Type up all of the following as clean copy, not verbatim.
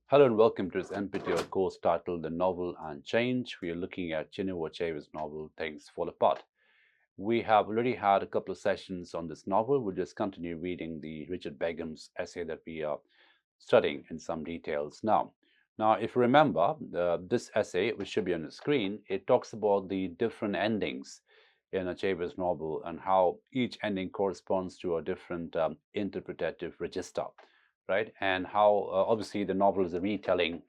Hello and welcome to this NPTEL course titled The Novel and Change. We are looking at Chinua Achebe's novel Things Fall Apart. We have already had a couple of sessions on this novel. We'll just continue reading the Richard Begum's essay that we are studying in some details now. Now, if you remember, this essay, which should be on the screen, it talks about the different endings in Achebe's novel and how each ending corresponds to a different interpretative register, right? And how obviously the novel is a retelling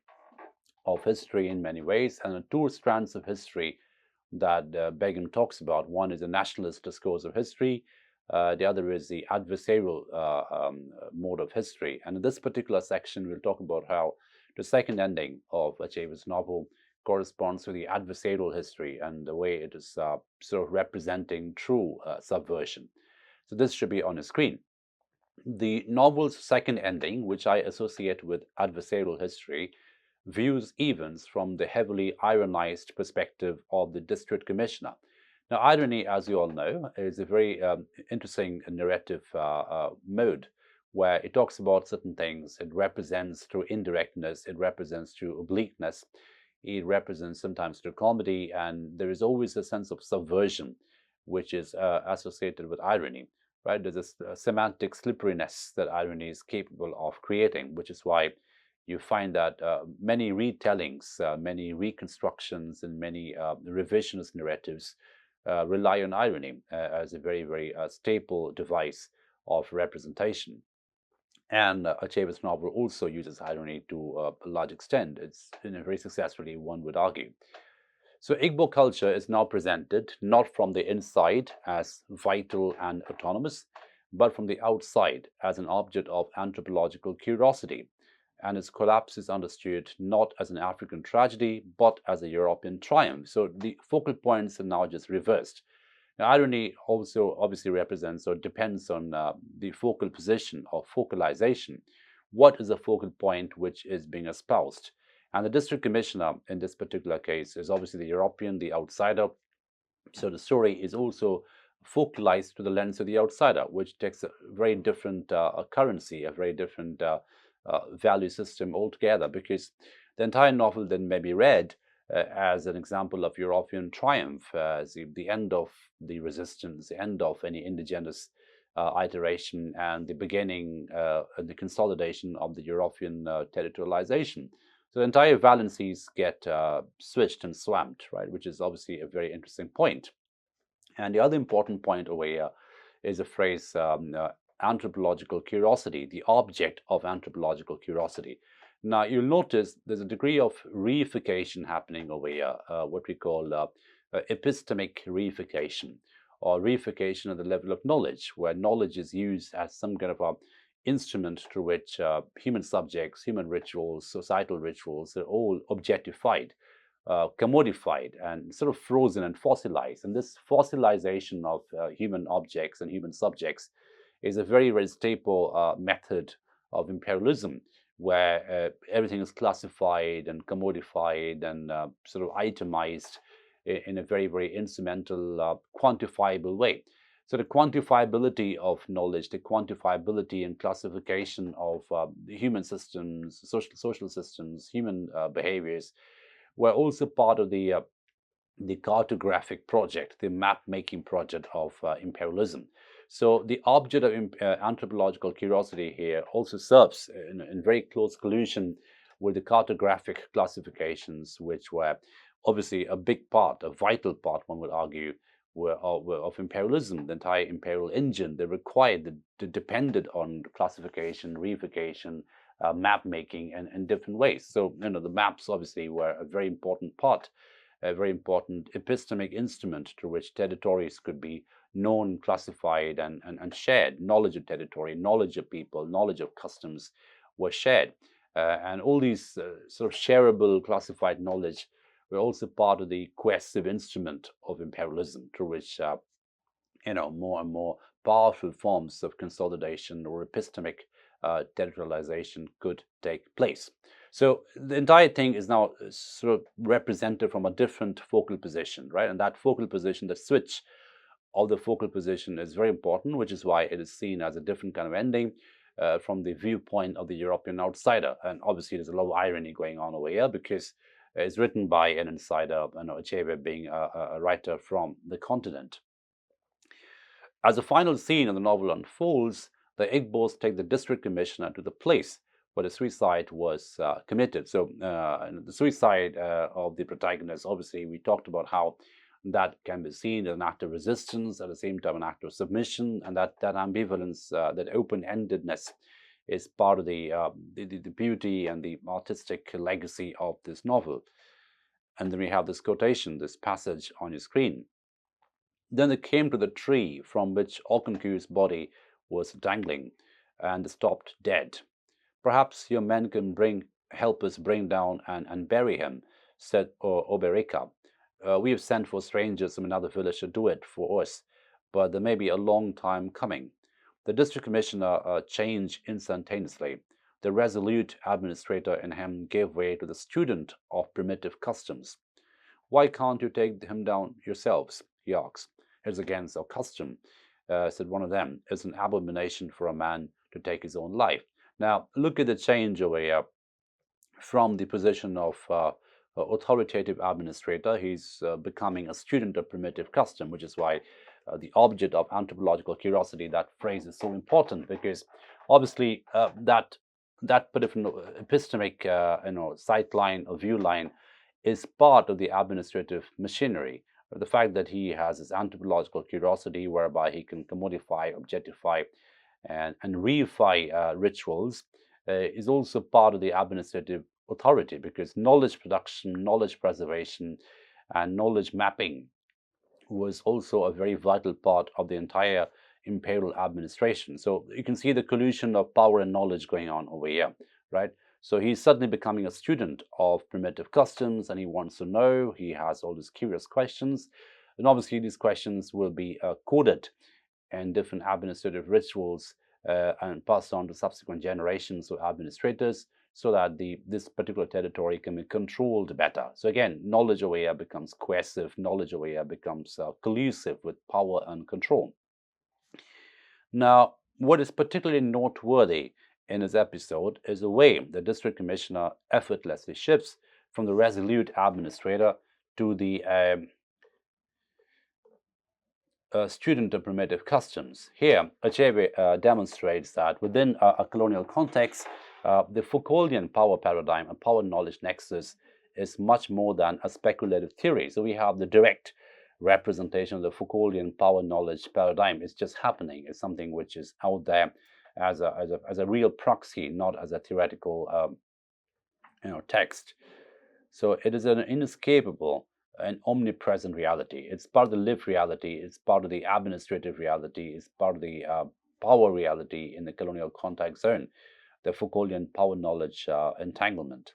of history in many ways, and the two strands of history that Begum talks about. One is the nationalist discourse of history, the other is the adversarial mode of history. And in this particular section, we'll talk about how the second ending of Achebe's novel corresponds to the adversarial history and the way it is sort of representing true subversion. So this should be on the screen. The novel's second ending, which I associate with adversarial history, views events from the heavily ironized perspective of the district commissioner. Now, irony, as you all know, is a very interesting narrative mode where it talks about certain things. It represents through indirectness, it represents through obliqueness, it represents sometimes through comedy, and there is always a sense of subversion which is associated with irony. Right? There's this semantic slipperiness that irony is capable of creating, which is why you find that many retellings, many reconstructions, and many revisionist narratives rely on irony as a very, very staple device of representation. And Achebe's novel also uses irony to a large extent. It's very successfully, one would argue. So Igbo culture is now presented not from the inside as vital and autonomous, but from the outside as an object of anthropological curiosity. And its collapse is understood not as an African tragedy, but as a European triumph. So the focal points are now just reversed. Now, irony also obviously represents or depends on the focal position or focalization. What is the focal point which is being espoused? And the district commissioner in this particular case is obviously the European, the outsider. So the story is also focalized through the lens of the outsider, which takes a very different currency, a very different value system altogether, because the entire novel then may be read as an example of European triumph, as the end of the resistance, the end of any indigenous iteration, and the beginning and the consolidation of the European territorialization. So the entire valencies get switched and swamped, right, which is obviously a very interesting point. And the other important point over here is the phrase anthropological curiosity, the object of anthropological curiosity. Now, you'll notice there's a degree of reification happening over here, what we call epistemic reification, or reification at the level of knowledge, where knowledge is used as some kind of a instrument through which human subjects, human rituals, societal rituals are all objectified, commodified, and sort of frozen and fossilized. And this fossilization of human objects and human subjects is a very, very staple method of imperialism, where everything is classified and commodified and sort of itemized in a very, very instrumental, quantifiable way. So the quantifiability of knowledge, the quantifiability and classification of human systems, social systems, human behaviors, were also part of the cartographic project, the map making project of imperialism. So the object of anthropological curiosity here also serves in very close collusion with the cartographic classifications, which were obviously a big part, a vital part, one would argue, were of imperialism. The entire imperial engine, they required, they depended on classification, reification, map making in different ways. So, the maps obviously were a very important part, a very important epistemic instrument through which territories could be known, classified, and shared. Knowledge of territory, knowledge of people, knowledge of customs were shared. And all these sort of shareable, classified knowledge were also part of the cohesive instrument of imperialism through which more and more powerful forms of consolidation or epistemic territorialization could take place. So the entire thing is now sort of represented from a different focal position, right? And that focal position, the switch of the focal position is very important, which is why it is seen as a different kind of ending. from the viewpoint of the European outsider. And obviously, there's a lot of irony going on over here because it's written by an insider, Achebe being a writer from the continent. As the final scene of the novel unfolds, the Igbos take the district commissioner to the place where the suicide was committed. So the suicide of the protagonist, obviously, we talked about how that can be seen as an act of resistance, at the same time an act of submission, and that ambivalence, that open-endedness, is part of the beauty and the artistic legacy of this novel. And then we have this quotation, this passage on your screen. Then they came to the tree from which Auchinchou's body was dangling, and stopped dead. Perhaps your men can help us bring down and bury him, said Oberika. We have sent for strangers from another village to do it for us, but there may be a long time coming. The district commissioner changed instantaneously. The resolute administrator in him gave way to the student of primitive customs. Why can't you take him down yourselves? He asked. It's against our custom, said one of them. It's an abomination for a man to take his own life. Now, look at the change over here from the position of authoritative administrator. He's becoming a student of primitive custom, which is why the object of anthropological curiosity, that phrase is so important, because obviously that particular epistemic sightline or view line is part of the administrative machinery. The fact that he has his anthropological curiosity, whereby he can commodify, objectify, and reify rituals, is also part of the administrative authority, because knowledge production, knowledge preservation, and knowledge mapping was also a very vital part of the entire imperial administration. So you can see the collusion of power and knowledge going on over here, right? So he's suddenly becoming a student of primitive customs, and he wants to know. He has all these curious questions, and obviously these questions will be coded in different administrative rituals and passed on to subsequent generations of administrators, so that this particular territory can be controlled better. So again, knowledge over here becomes cohesive, knowledge over here becomes collusive with power and control. Now, what is particularly noteworthy in this episode is the way the district commissioner effortlessly shifts from the resolute administrator to the student of primitive customs. Here, Achebe demonstrates that within a colonial context, the Foucauldian power paradigm, a power knowledge nexus, is much more than a speculative theory. So we have the direct representation of the Foucauldian power knowledge paradigm. It's just happening. It's something which is out there as a real proxy, not as a theoretical text. So it is an inescapable and omnipresent reality. It's part of the lived reality. It's part of the administrative reality. It's part of the power reality in the colonial contact zone, the Foucauldian power knowledge entanglement.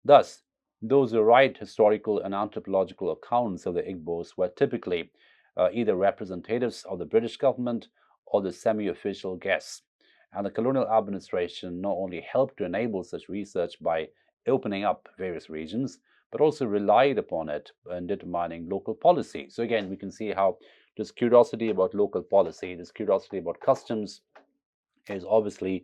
Thus, those who write historical and anthropological accounts of the Igbos were typically either representatives of the British government or the semi-official guests. And the colonial administration not only helped to enable such research by opening up various regions, but also relied upon it in determining local policy. So again, we can see how this curiosity about local policy, this curiosity about customs, is obviously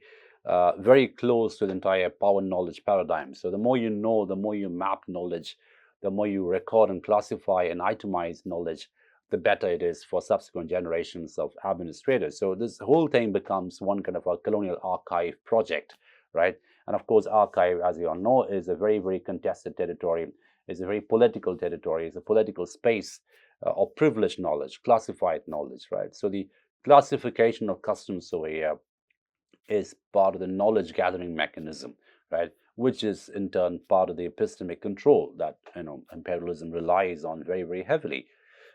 very close to the entire power knowledge paradigm. So the more you know, the more you map knowledge, the more you record and classify and itemize knowledge, the better it is for subsequent generations of administrators. So this whole thing becomes one kind of a colonial archive project, right? And of course, archive, as you all know, is a very, very contested territory. It's a very political territory. It's a political space of privileged knowledge, classified knowledge, right? So the classification of customs over here is part of the knowledge gathering mechanism, right? Which is in turn part of the epistemic control that imperialism relies on very, very heavily.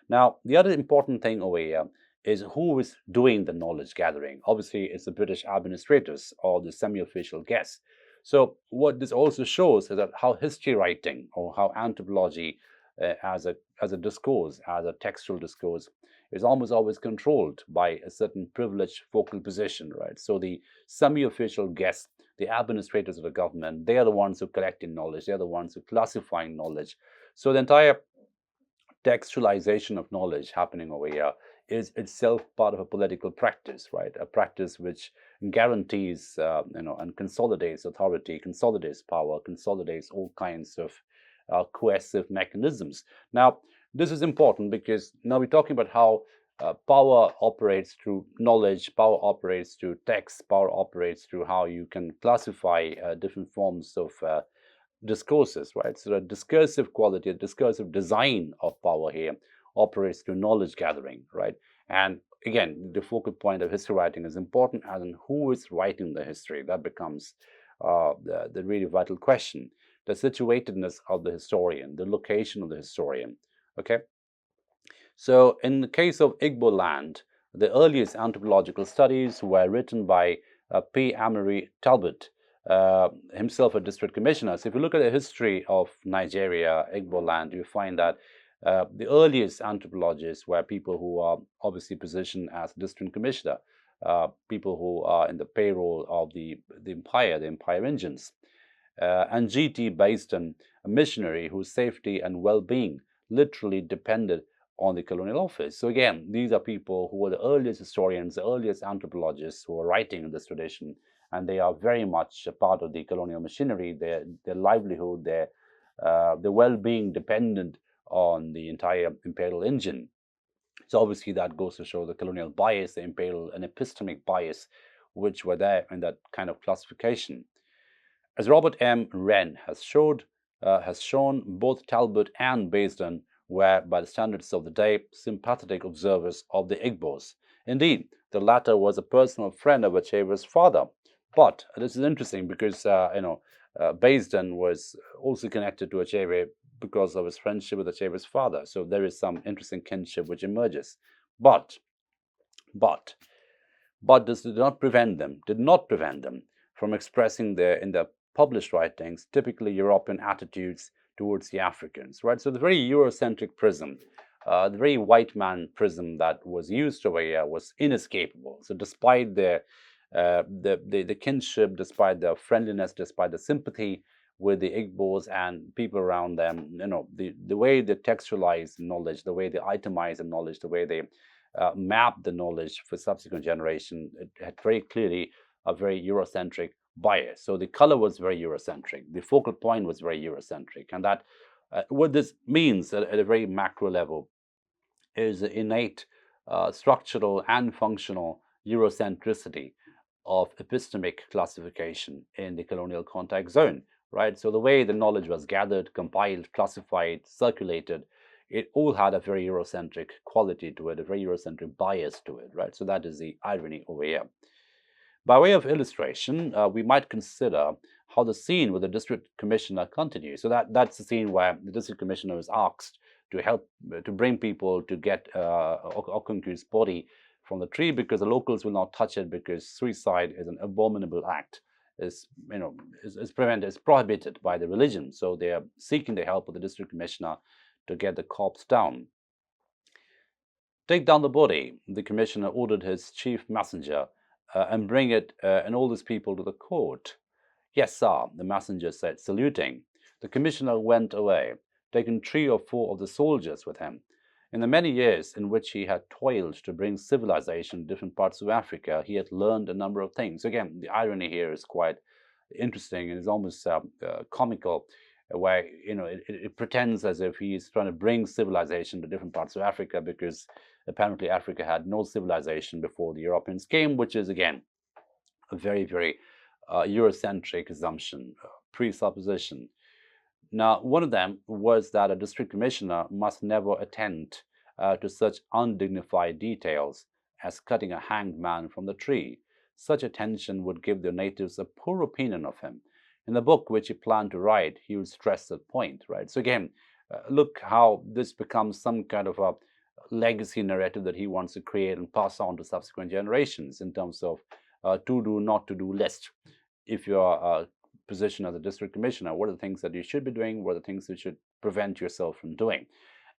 Now, the other important thing over here is who is doing the knowledge gathering. Obviously, it's the British administrators or the semi-official guests. So what this also shows is that how history writing or how anthropology as a discourse, as a textual discourse, is almost always controlled by a certain privileged focal position, right? So the semi-official guests, the administrators of the government, they are the ones who collecting knowledge. They are the ones who classifying knowledge. So the entire textualization of knowledge happening over here is itself part of a political practice, right? A practice which guarantees, and consolidates authority, consolidates power, consolidates all kinds of coercive mechanisms. Now, this is important because now we're talking about how power operates through knowledge, power operates through text, power operates through how you can classify different forms of discourses, right? So the discursive quality, the discursive design of power here operates through knowledge gathering, right? And again, the focal point of history writing is important, as in who is writing the history. That becomes the really vital question. The situatedness of the historian, the location of the historian, okay? So in the case of Igbo land, the earliest anthropological studies were written by P. Amory Talbot, himself a district commissioner. So if you look at the history of Nigeria, Igbo land, you find that the earliest anthropologists were people who are obviously positioned as district commissioner, people who are in the payroll of the empire engines. And G.T. Basden, a missionary whose safety and well-being literally depended on the colonial office. So again, these are people who were the earliest historians, the earliest anthropologists who were writing in this tradition, and they are very much a part of the colonial machinery. Their livelihood, their well-being dependent on the entire imperial engine. So obviously that goes to show the colonial bias, the imperial and epistemic bias, which were there in that kind of classification. As Robert M. Wren has shown, both Talbot and Basden were, by the standards of the day, sympathetic observers of the Igbos. Indeed, the latter was a personal friend of Achever's father. But this is interesting because, Basden was also connected to Achever because of his friendship with Achever's father. So there is some interesting kinship which emerges. But this did not prevent them from expressing in their published writings, typically European attitudes towards the Africans, right? So the very Eurocentric prism, the very white man prism that was used over here was inescapable. So despite the kinship, despite the friendliness, despite the sympathy with the Igbos and people around them, the way they textualize knowledge, the way they itemize the knowledge, the way they map the knowledge for subsequent generation, it had very clearly a very Eurocentric bias. So the color was very Eurocentric. The focal point was very Eurocentric. And that what this means at a very macro level is the innate structural and functional Eurocentricity of epistemic classification in the colonial contact zone, right? So the way the knowledge was gathered, compiled, classified, circulated, it all had a very Eurocentric quality to it, a very Eurocentric bias to it, right? So that is the irony over here. By way of illustration, we might consider how the scene with the district commissioner continues. So that's the scene where the district commissioner is asked to help to bring people to get Okunku's body from the tree because the locals will not touch it because suicide is an abominable act. Is prohibited by the religion. So they are seeking the help of the district commissioner to get the corpse down. Take down the body, the commissioner ordered his chief messenger, and bring it and all these people to the court. Yes, sir, the messenger said, saluting. The commissioner went away, taking 3 or 4 of the soldiers with him. In the many years in which he had toiled to bring civilization to different parts of Africa, he had learned a number of things. Again, the irony here is quite interesting and is almost comical, where it pretends as if he's trying to bring civilization to different parts of Africa because apparently Africa had no civilization before the Europeans came, which is again a very, very Eurocentric assumption, presupposition. Now, one of them was that a district commissioner must never attend to such undignified details as cutting a hanged man from the tree. Such attention would give the natives a poor opinion of him. In the book which he planned to write, he would stress that point, right? So again, look how this becomes some kind of a legacy narrative that he wants to create and pass on to subsequent generations in terms of to do, not to do list. If you are position as a district commissioner, what are the things that you should be doing? What are the things you should prevent yourself from doing?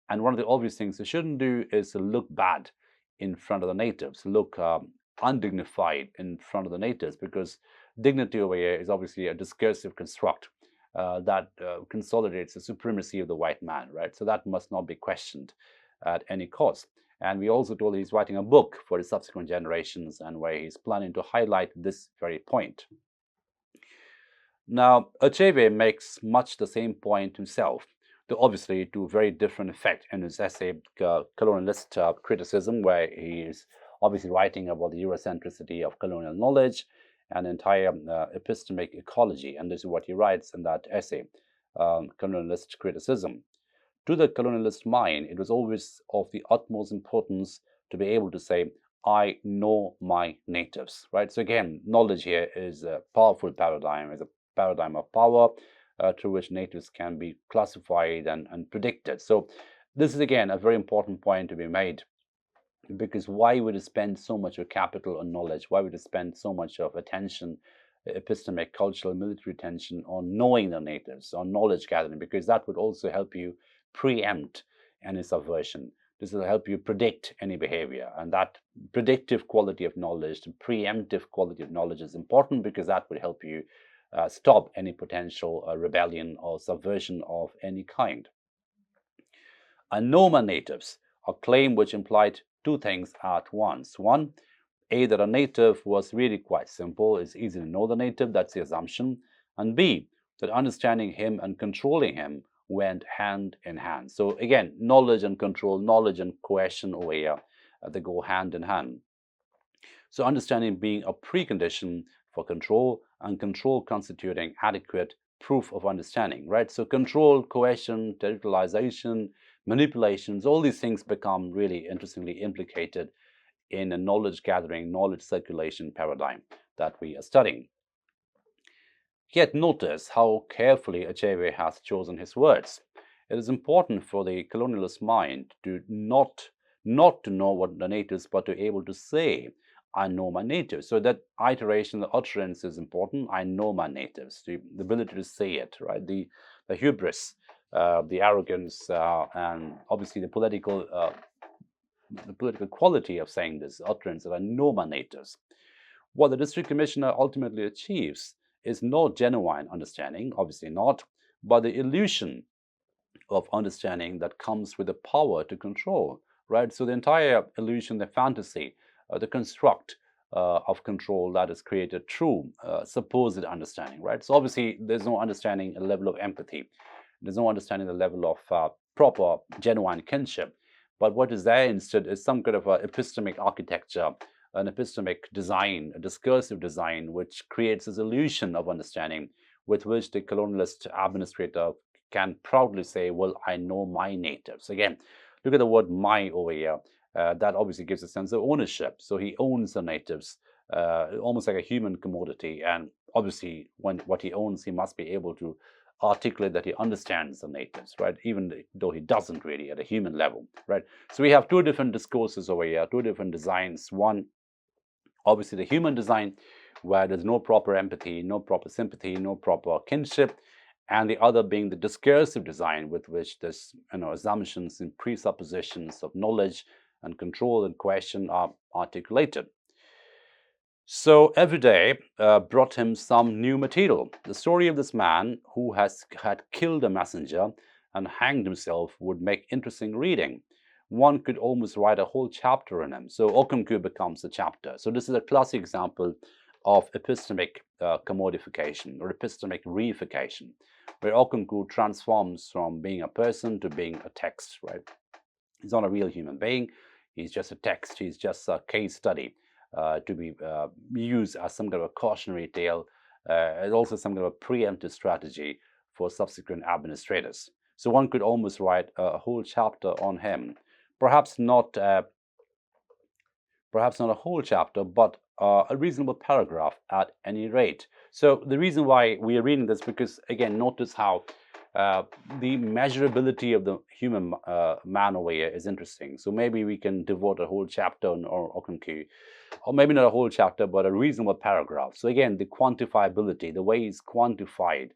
And one of the obvious things you shouldn't do is to look bad in front of the natives, look undignified in front of the natives, because dignity over here is obviously a discursive construct that consolidates the supremacy of the white man, right? So that must not be questioned at any cost. And we also told he's writing a book for the subsequent generations and where he's planning to highlight this very point. Now, Achebe makes much the same point himself, though obviously to very different effect in his essay, Colonialist Criticism, where he is obviously writing about the Eurocentricity of colonial knowledge and entire epistemic ecology. And this is what he writes in that essay, Colonialist Criticism. To the colonialist mind, it was always of the utmost importance to be able to say, I know my natives, right? So again, knowledge here is a powerful paradigm, is a paradigm of power through which natives can be classified and predicted. So this is again a very important point to be made, because why would it spend so much of capital on knowledge? Why would it spend so much of attention, epistemic, cultural, military attention on knowing the natives, on knowledge gathering? Because that would also help you preempt any subversion. This will help you predict any behavior, and that predictive quality of knowledge, the preemptive quality of knowledge is important, because that would help you stop any potential rebellion or subversion of any kind. I know my natives, a claim which implied two things at once. One, A, that a native was really quite simple, it's easy to know the native, that's the assumption. And B, that understanding him and controlling him went hand in hand. So again, knowledge and control, knowledge and coercion over here, they go hand in hand. So understanding being a precondition for control, and control constituting adequate proof of understanding, right? So control, coercion, territorialization, manipulations, all these things become really interestingly implicated in a knowledge gathering, knowledge circulation paradigm that we are studying. Yet notice how carefully Achebe has chosen his words. It is important for the colonialist mind to not to know what the natives, but to be able to say, I know my natives. So that iteration, the utterance is important. I know my natives. The ability to say it, right? The hubris, the arrogance, and obviously the political quality of saying this utterance, that I know my natives. What the district commissioner ultimately achieves is not genuine understanding, obviously not, but the illusion of understanding that comes with the power to control, right? So the entire illusion, the fantasy, the construct of control that is created through supposed understanding, right? So obviously there's no understanding a level of empathy. There's no understanding the level of proper, genuine kinship. But what is there instead is some kind of a epistemic architecture, an epistemic design, a discursive design, which creates this illusion of understanding with which the colonialist administrator can proudly say, well, I know my natives. Again, look at the word my over here. That obviously gives a sense of ownership. So he owns the natives, almost like a human commodity. And obviously, when what he owns, he must be able to articulate that he understands the natives, right? Even though he doesn't really at a human level, right? So we have two different discourses over here, two different designs. One, obviously the human design, where there's no proper empathy, no proper sympathy, no proper kinship, and the other being the discursive design, with which this assumptions and presuppositions of knowledge and control and coercion are articulated. So every day brought him some new material. The story of this man who had killed a messenger and hanged himself would make interesting reading. One could almost write a whole chapter on him. So Okonkwo becomes a chapter. So this is a classic example of epistemic commodification or epistemic reification, where Okonkwo transforms from being a person to being a text, right? He's not a real human being. He's just a text. He's just a case study to be used as some kind of a cautionary tale, and also some kind of a preemptive strategy for subsequent administrators. So one could almost write a whole chapter on him. Perhaps not a whole chapter, but a reasonable paragraph at any rate. So the reason why we are reading this, because again, notice how the measurability of the human man over here is interesting. So maybe we can devote a whole chapter on Okonkwo, or maybe not a whole chapter, but a reasonable paragraph. So again, the quantifiability, the way he's quantified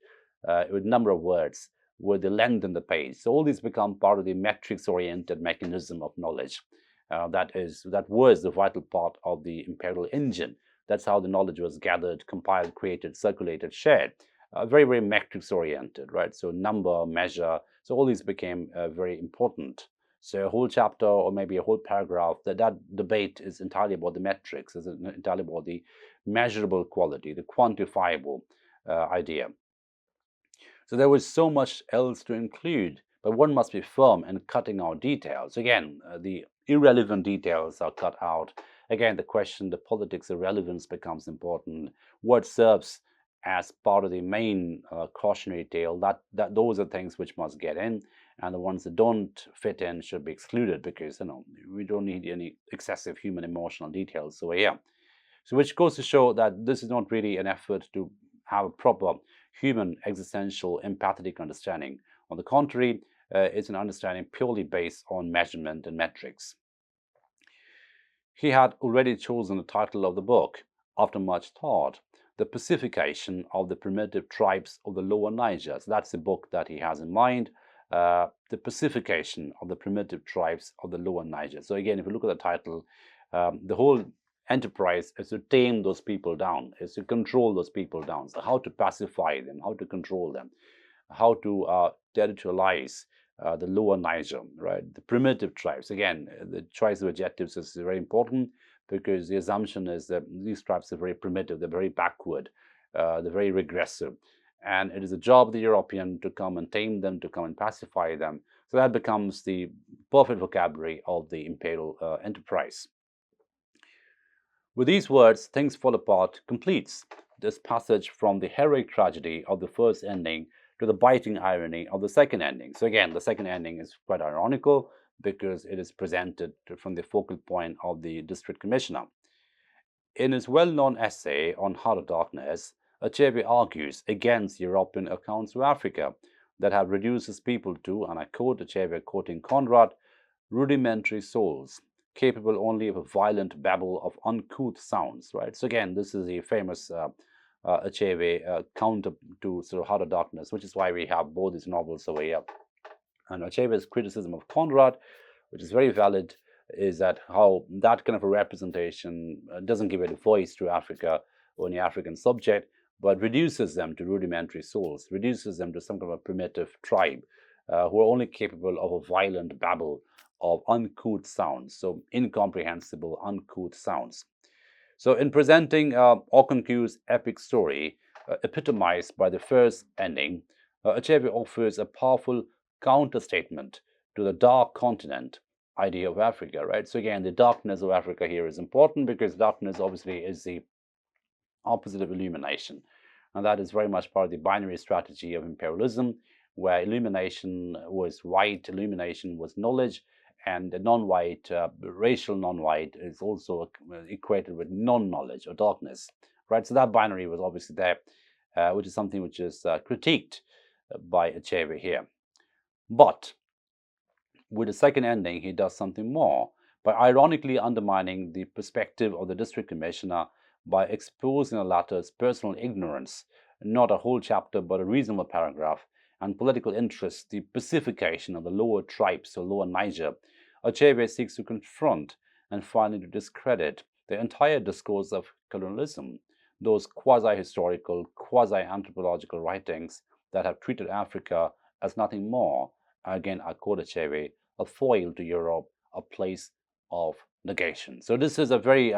with number of words, with the length in the page. So all these become part of the metrics-oriented mechanism of knowledge. That was the vital part of the imperial engine. That's how the knowledge was gathered, compiled, created, circulated, shared. Very, very metrics oriented, right? So number, measure, so all these became very important. So a whole chapter or maybe a whole paragraph, that debate is entirely about the metrics, is entirely about the measurable quality, the quantifiable idea. So there was so much else to include, but one must be firm in cutting out details. Again, the irrelevant details are cut out. Again, the question, the politics of relevance becomes important. What serves as part of the main cautionary tale, that those are things which must get in, and the ones that don't fit in should be excluded, because we don't need any excessive human emotional details. So yeah, so which goes to show that this is not really an effort to have a proper human existential empathetic understanding. On the contrary, it's an understanding purely based on measurement and metrics. He had already chosen the title of the book after much thought, The Pacification of the Primitive Tribes of the Lower Niger. So that's the book that he has in mind, The Pacification of the Primitive Tribes of the Lower Niger. So again, if you look at the title, the whole enterprise is to tame those people down, is to control those people down. So how to pacify them, how to control them, how to territorialize the lower Niger, right? The primitive tribes. Again, the choice of adjectives is very important, because the assumption is that these tribes are very primitive, they're very backward, they're very regressive. And it is the job of the European to come and tame them, to come and pacify them. So that becomes the perfect vocabulary of the imperial enterprise. With these words, Things Fall Apart completes this passage from the heroic tragedy of the first ending to the biting irony of the second ending. So again, the second ending is quite ironical because it is presented from the focal point of the district commissioner. In his well-known essay on Heart of Darkness, Achebe argues against European accounts of Africa that have reduced his people to, and I quote Achebe quoting Conrad, rudimentary souls, capable only of a violent babble of uncouth sounds, right? So again, this is a famous Achebe counter to sort of Heart of Darkness, which is why we have both these novels over here. And Achebe's criticism of Conrad, which is very valid, is that how that kind of a representation doesn't give it a voice to Africa or any African subject, but reduces them to rudimentary souls, reduces them to some kind of a primitive tribe who are only capable of a violent babble of uncouth sounds, so incomprehensible, uncouth sounds. So in presenting Okonkwu's epic story, epitomized by the first ending, Achebe offers a powerful counter-statement to the dark continent idea of Africa, right? So again, the darkness of Africa here is important because darkness obviously is the opposite of illumination. And that is very much part of the binary strategy of imperialism, where illumination was white, illumination was knowledge, and non-white, racial non-white is also equated with non-knowledge or darkness, right? So that binary was obviously there, which is something which is critiqued by Achebe here. But with the second ending, he does something more by ironically undermining the perspective of the district commissioner by exposing the latter's personal ignorance, not a whole chapter, but a reasonable paragraph, and political interest, the pacification of the lower tribes or lower Niger. Achebe seeks to confront and finally to discredit the entire discourse of colonialism, those quasi-historical, quasi-anthropological writings that have treated Africa as nothing more, again, I quote Achebe, a foil to Europe, a place of negation. So this is a very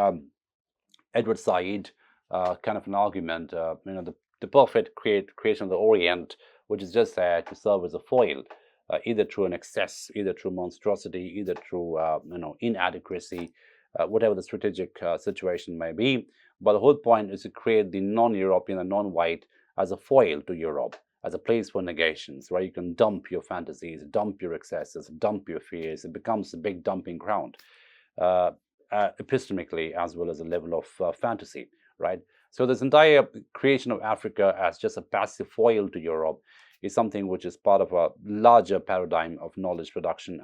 Edward Said kind of an argument, the perfect creation of the Orient, which is just there to serve as a foil, either through an excess, either through monstrosity, either through inadequacy, whatever the strategic situation may be. But the whole point is to create the non-European and non-white as a foil to Europe, as a place for negations, where you can dump your fantasies, dump your excesses, dump your fears. It becomes a big dumping ground, epistemically as well as a level of fantasy, right? So this entire creation of Africa as just a passive foil to Europe is something which is part of a larger paradigm of knowledge production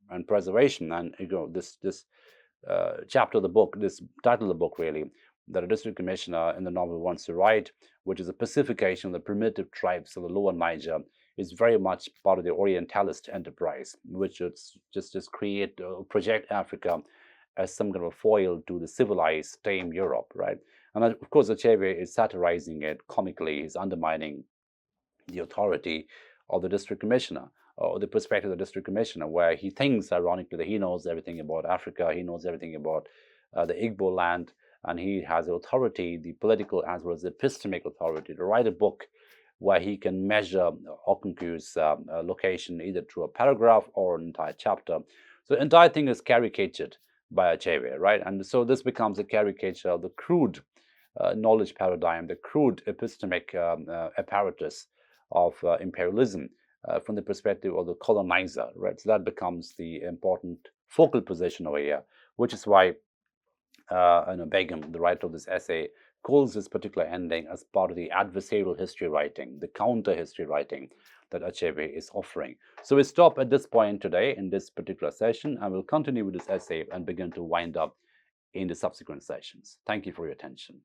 and preservation. And this chapter of the book, this title of the book really, that a district commissioner in the novel wants to write, which is a pacification of the primitive tribes of the lower Niger, is very much part of the Orientalist enterprise, which is just create, project Africa as some kind of a foil to the civilized, tame Europe, right? And of course, Achebe is satirizing it comically, he's undermining the authority of the district commissioner. or the perspective of the district commissioner, where he thinks, ironically, that he knows everything about Africa, he knows everything about the Igbo land, and he has the authority, the political as well as the epistemic authority, to write a book where he can measure Okonkwu's location either through a paragraph or an entire chapter. So the entire thing is caricatured by Achebe, right? And so this becomes a caricature of the crude knowledge paradigm, the crude epistemic apparatus of imperialism from the perspective of the colonizer, right? So that becomes the important focal position over here, which is why Begum, the writer of this essay, calls this particular ending as part of the adversarial history writing, the counter history writing that Achebe is offering. So we stop at this point today in this particular session, and we'll continue with this essay and begin to wind up in the subsequent sessions. Thank you for your attention.